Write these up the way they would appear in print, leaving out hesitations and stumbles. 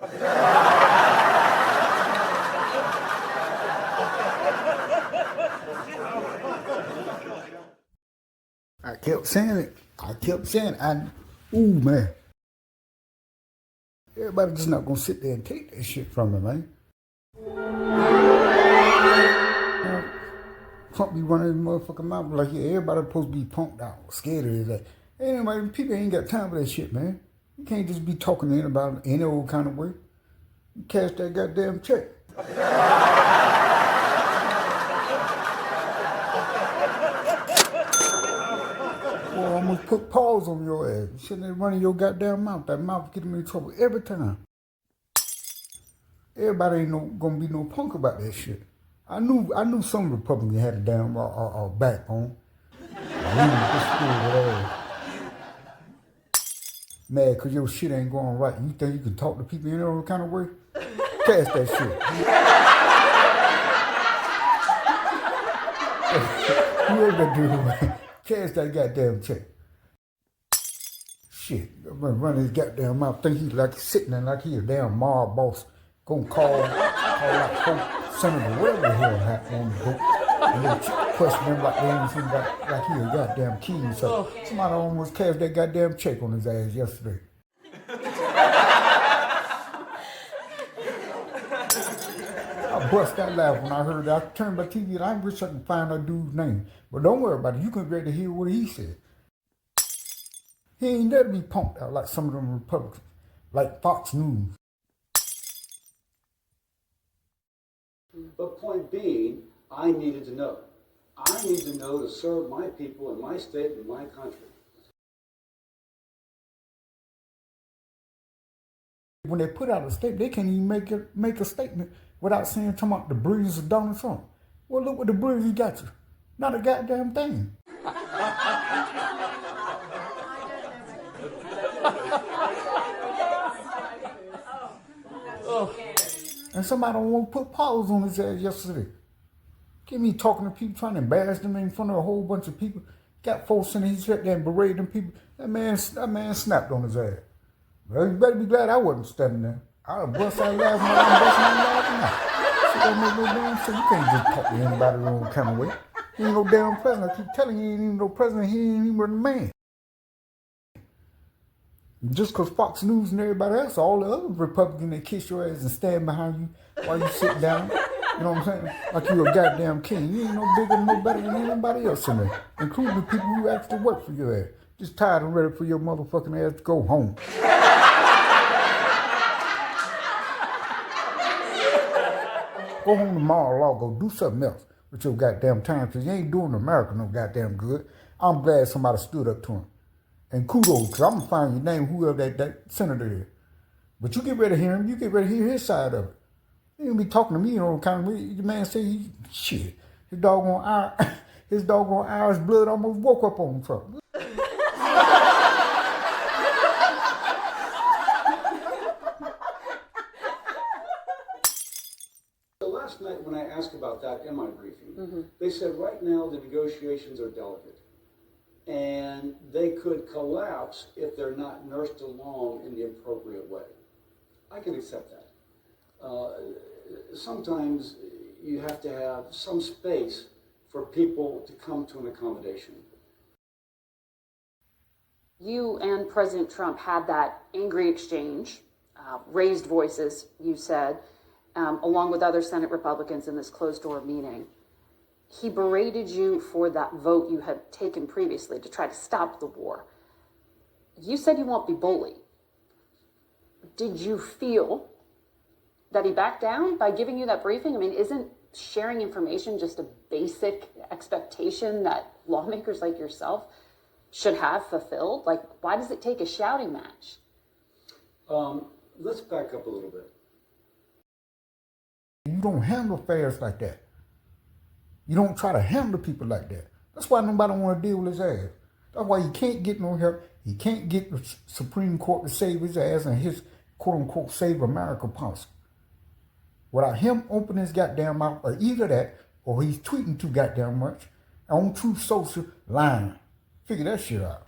I kept saying it. Ooh, man. Everybody just not gonna sit there and take that shit from me, man. Trump be running his motherfucking mouth like, yeah, everybody supposed to be punked out, scared of his ass. Anyway, people ain't got time for that shit, man. You can't just be talking to anybody any old kind of way. You cash that goddamn check. Boy, I almost put paws on your ass. You shouldn't have running your goddamn mouth. That mouth getting me in trouble every time. Everybody ain't gonna be no punk about that shit. I knew some Republicans had a damn backbone. Mad because your shit ain't going right. You think you can talk to people in any kind of way? Cash that shit. Whoever that dude, man. Cash that goddamn check. Shit, I'm gonna run his goddamn mouth. Think he's like sitting there like he a damn mob boss. Gonna call out Senator, whatever the hell happened on the boat. And then question him like anything like he a goddamn king. So somebody almost cashed that goddamn check on his ass yesterday. I bust out laughing when I heard that. I turned my TV and I wish I could find that dude's name. But don't worry about it. You can ready to hear what he said. He ain't there to be pumped out like some of them Republicans, like Fox News. But point being, I needed to know. I need to know to serve my people in my state and my country. When they put out a statement, they can't even make a statement without saying, talking about the brilliance of Donald Trump. Well, look what the brilliance he got you. Not a goddamn thing. And somebody don't want to put paws on his ass yesterday. Get me talking to people, trying to embarrass them in front of a whole bunch of people. Got folks in there, he sat there and berated them people. That man snapped on his ass. Well, you better be glad I wasn't standing there. I'd have bust out laughing while I'm busting out laughing now. Shit don't make no damn sense. You can't just talk to anybody the wrong kind of way. He ain't no damn president. I keep telling you, he ain't even no president. He ain't even a man. Just because Fox News and everybody else, all the other Republicans, they kiss your ass and stand behind you while you sit down. You know what I'm saying? Like you a goddamn king. You ain't no bigger, no better than anybody else in there, including the people who actually work for your ass. Just tired and ready for your motherfucking ass to go home. Go home tomorrow, go do something else with your goddamn time, because you ain't doing America no goddamn good. I'm glad somebody stood up to him. And kudos, because I'm going to find your name, whoever that senator is. But you get ready to hear him, you get ready to hear his side of it. You ain't gonna be talking to me, you know, kind of way. The man say, shit, his doggone Irish blood almost woke up on Trump. So last night when I asked about that in my briefing, they said right now the negotiations are delicate. And they could collapse if they're not nursed along in the appropriate way. I can accept that. Sometimes you have to have some space for people to come to an accommodation. You and President Trump had that angry exchange, raised voices, you said, along with other Senate Republicans in this closed-door meeting. He berated you for that vote you had taken previously to try to stop the war. You said you won't be bullied. Did you feel that he backed down by giving you that briefing? I mean, isn't sharing information just a basic expectation that lawmakers like yourself should have fulfilled? Like, why does it take a shouting match? Let's back up a little bit. You don't handle affairs like that. You don't try to handle people like that. That's why nobody want to deal with his ass. That's why he can't get no help. He can't get the Supreme Court to save his ass and his quote-unquote save America policy. Without him opening his goddamn mouth, or either that, or he's tweeting too goddamn much, on Truth Social, lying. Figure that shit out.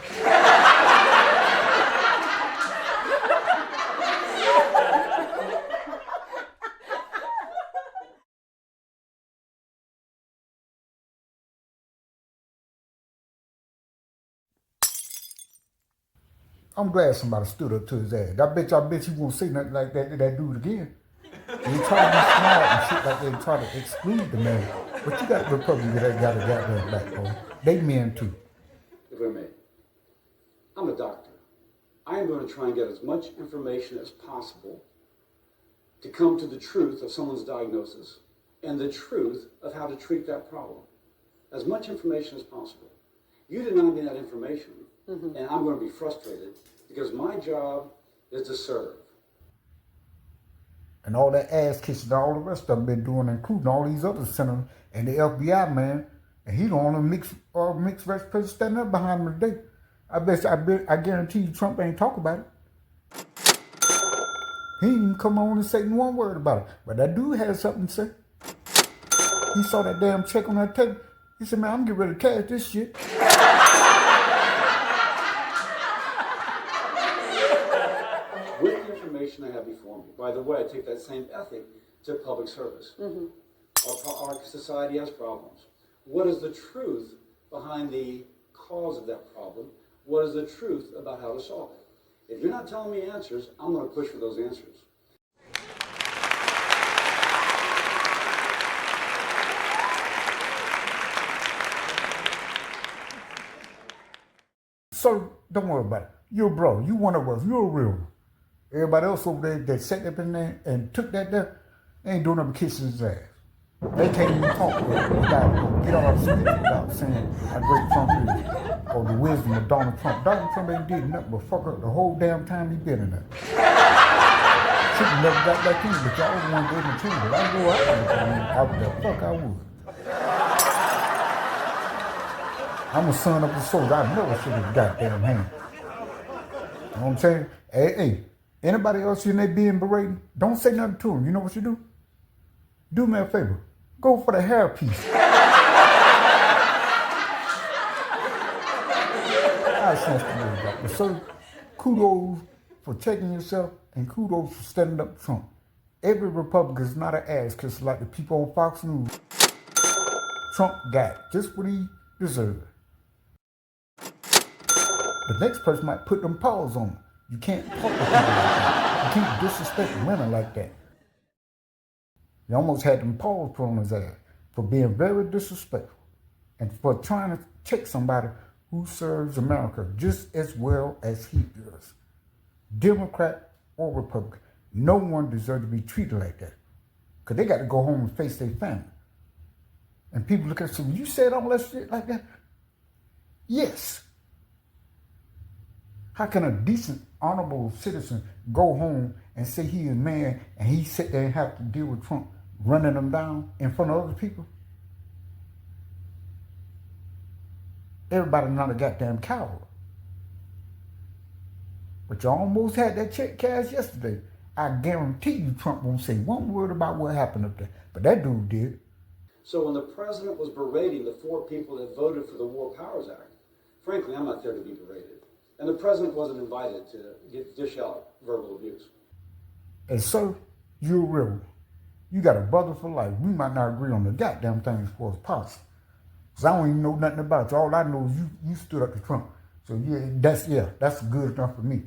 I'm glad somebody stood up to his ass. I bet you won't say nothing like that to that dude again. They try to be smart and shit like they try to exclude the man. But you got Republicans that got a goddamn backbone. They men too. If I may, I'm a doctor. I am going to try and get as much information as possible to come to the truth of someone's diagnosis and the truth of how to treat that problem. As much information as possible. You deny me that information, and I'm going to be frustrated because my job is to serve. And all that ass kissing all the rest of them been doing, including all these other senators and the FBI man, and he the only mixed race president standing up behind him today. I guarantee you Trump ain't talk about it. He didn't even come on and say one word about it. But that dude had something to say. He saw that damn check on that table. He said, man, I'm getting ready to cash this shit. With the information I have before me, by the way, I take that same ethic to public service. Our society has problems. What is the truth behind the cause of that problem? What is the truth about how to solve it? If you're not telling me answers, I'm going to push for those answers. So don't worry about it. You're a bro. You one of us. You're a real one. Everybody else over there that sat up in there and took that there ain't doing nothing but kissing his ass. They can't even talk without get all speech without saying how great Trump is or the wisdom of Donald Trump. Donald Trump ain't did nothing but fuck up the whole damn time he been in there. Should've never got back in, but y'all the one gave him a chance. But I go out there, the fuck I would. I'm a son of the soldier. I never should have goddamn hand. You know what I'm saying? Hey, anybody else in there being berated, don't say nothing to them. You know what you do? Do me a favor. Go for the hairpiece. I sense to you, Dr. So, kudos for checking yourself and kudos for standing up to Trump. Every Republican is not an ass because like the people on Fox News, Trump got just what he deserved. The next person might put them paws on him. You can't talk to people like that. You can't disrespect women like that. He almost had them paws put on his ass for being very disrespectful and for trying to check somebody who serves America just as well as he does. Democrat or Republican, no one deserves to be treated like that because they got to go home and face their family. And people look at them, you said all that shit like that? Yes. How can a decent, honorable citizen go home and say he is man and he sit there and have to deal with Trump running them down in front of other people? Everybody's not a goddamn coward. But you almost had that check cashed yesterday. I guarantee you Trump won't say one word about what happened up there. But that dude did. So when the president was berating the 4 people that voted for the War Powers Act, frankly, I'm not there to be berated. And the president wasn't invited to dish out verbal abuse. And sir, you're real. You got a brother for life. We might not agree on the goddamn things for us possible. Because I don't even know nothing about you. All I know is you stood up to Trump. So that's good enough for me.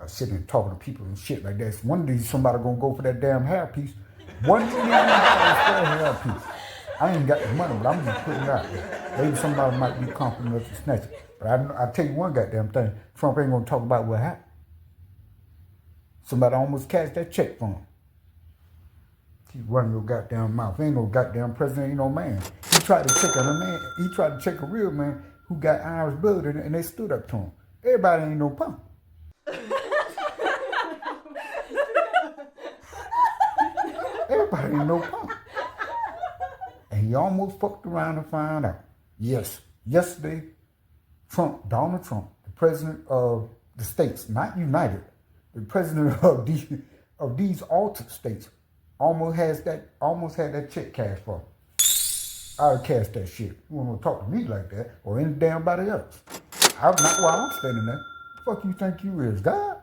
Sitting and talking to people and shit like that. So one day somebody gonna go for that damn hairpiece. One day hairpiece. I ain't got the money, but I'm just putting it out there. Maybe somebody might be confident enough to snatch it. But I tell you one goddamn thing, Trump ain't gonna talk about what happened. Somebody almost cashed that check for him. Keep running your goddamn mouth. Ain't no goddamn president, ain't no man. He tried to check a real man who got Irish blood and they stood up to him. Everybody ain't no punk. Everybody ain't no punk. And he almost fucked around and found out. Yes, yesterday, Donald Trump, the president of the states, not united, the president of these altered states, almost had that check cashed for him. I would cash that shit. You want to talk to me like that or any damn body else? I'm not while I'm standing there. The fuck you think you is, God?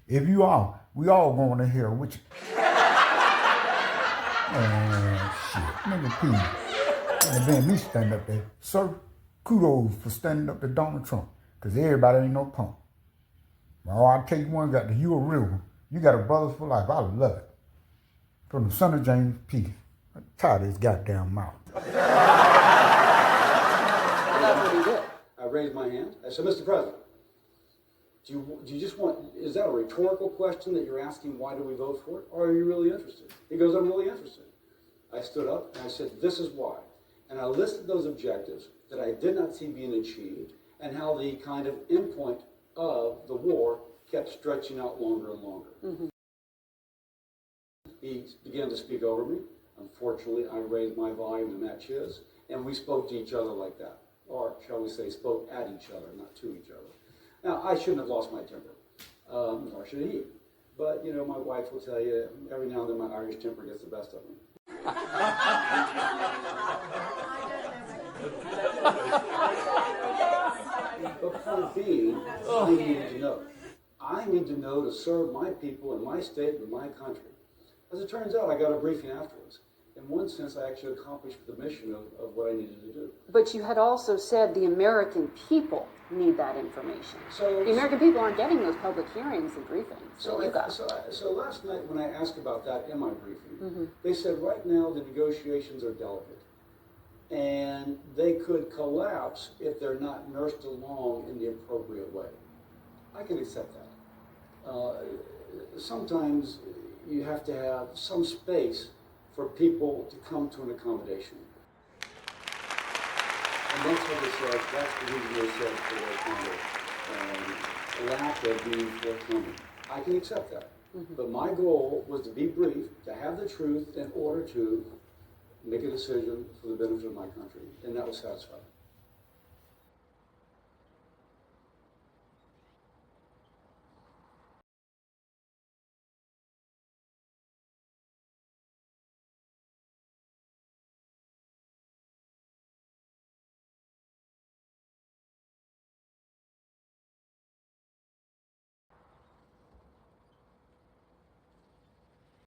If you are, we all going to hell with you. Man, shit, nigga, please. And then me stand up there. Sir, kudos for standing up to Donald Trump. Because everybody ain't no punk. Oh, I'll tell you one, you a real one. You got a brother for life. I love it. From the SonOfJames piece. I'm tired of his goddamn mouth. Well, that's what he did. I raised my hand. I said, Mr. President, do you just want, is that a rhetorical question that you're asking, why do we vote for it? Or are you really interested? He goes, I'm really interested. I stood up and I said, this is why. And I listed those objectives that I did not see being achieved and how the kind of endpoint of the war kept stretching out longer and longer. Mm-hmm. He began to speak over me. Unfortunately, I raised my volume to match his, and we spoke to each other like that. Or, shall we say, spoke at each other, not to each other. Now, I shouldn't have lost my temper, nor should he. But, you know, my wife will tell you, every now and then my Irish temper gets the best of me. But point being, I need to know. I need to know to serve my people in my state and my country. As it turns out, I got a briefing afterwards. In one sense, I actually accomplished the mission of what I needed to do. But you had also said the American people need that information. So the American people aren't getting those public hearings and briefings. So last night when I asked about that in my briefing, they said right now the negotiations are delicate. And they could collapse if they're not nursed along in the appropriate way. I can accept that. Sometimes you have to have some space for people to come to an accommodation. And that's what they said, that's the reason they said for lack of being forthcoming. I can accept that. But my goal was to be brief, to have the truth in order to make a decision for the benefit of my country, and that was satisfied.